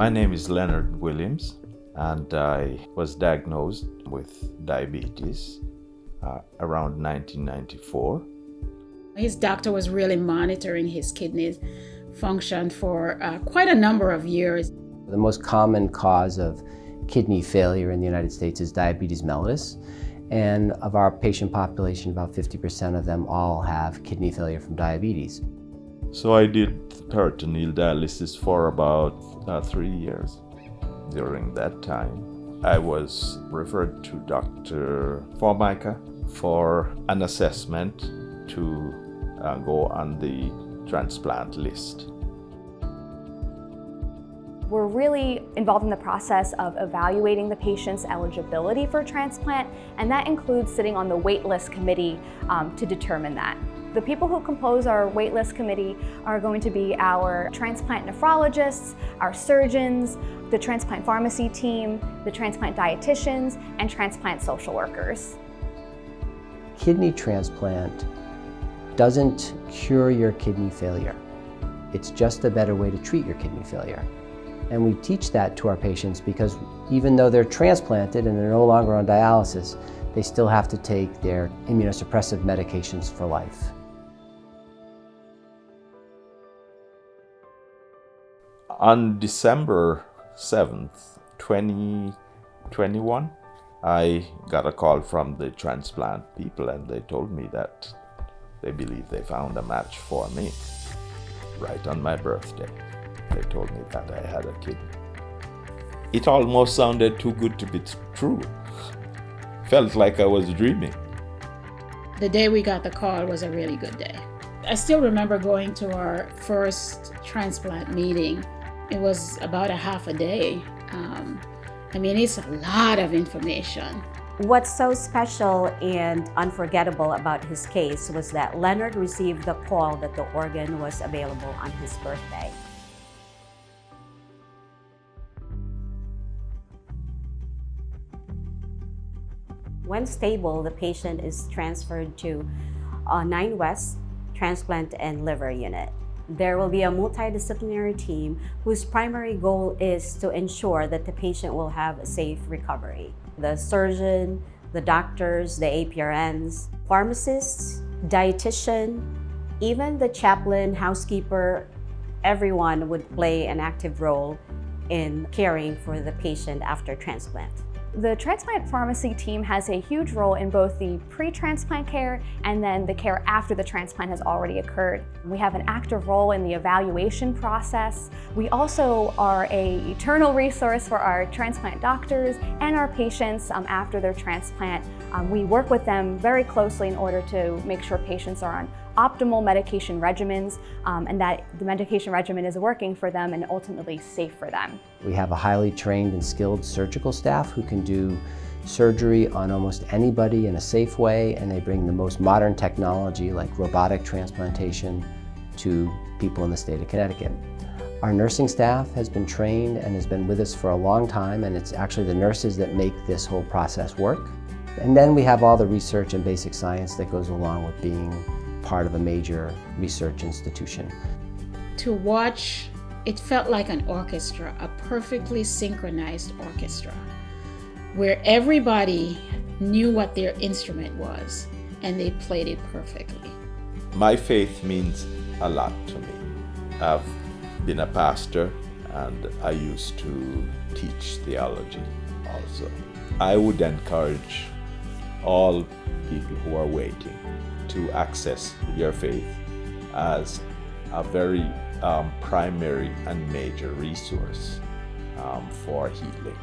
My name is Leonard Williams, and I was diagnosed with diabetes around 1994. His doctor was really monitoring his kidney function for quite a number of years. The most common cause of kidney failure in the United States is diabetes mellitus. And of our patient population, about 50% of them all have kidney failure from diabetes. So I did peritoneal dialysis for about 3 years. During that time, I was referred to Dr. Formica for an assessment to go on the transplant list. We're really involved in the process of evaluating the patient's eligibility for transplant, and that includes sitting on the waitlist committee to determine that. The people who compose our waitlist committee are going to be our transplant nephrologists, our surgeons, the transplant pharmacy team, the transplant dietitians, and transplant social workers. Kidney transplant doesn't cure your kidney failure. It's just a better way to treat your kidney failure. And we teach that to our patients because even though they're transplanted and they're no longer on dialysis, they still have to take their immunosuppressive medications for life. On December 7th, 2021, I got a call from the transplant people, and they told me that they believe they found a match for me right on my birthday. They told me that I had a kidney. It almost sounded too good to be true. Felt like I was dreaming. The day we got the call was a really good day. I still remember going to our first transplant meeting. It was about a half a day. It's a lot of information. What's so special and unforgettable about his case was that Leonard received the call that the organ was available on his birthday. When stable, the patient is transferred to 9 West Transplant and Liver Unit. There will be a multidisciplinary team whose primary goal is to ensure that the patient will have a safe recovery. The surgeon, the doctors, the APRNs, pharmacists, dietitian, even the chaplain, housekeeper, everyone would play an active role in caring for the patient after transplant. The transplant pharmacy team has a huge role in both the pre-transplant care and then the care after the transplant has already occurred. We have an active role in the evaluation process. We also are an eternal resource for our transplant doctors and our patients after their transplant. We work with them very closely in order to make sure patients are on optimal medication regimens and that the medication regimen is working for them and ultimately safe for them. We have a highly trained and skilled surgical staff who can do surgery on almost anybody in a safe way, and they bring the most modern technology like robotic transplantation to people in the state of Connecticut. Our nursing staff has been trained and has been with us for a long time, and it's actually the nurses that make this whole process work. And then we have all the research and basic science that goes along with being part of a major research institution. To watch, it felt like an orchestra, a perfectly synchronized orchestra, where everybody knew what their instrument was and they played it perfectly. My faith means a lot to me. I've been a pastor and I used to teach theology also. I would encourage all people who are waiting to access your faith as a very primary and major resource for healing.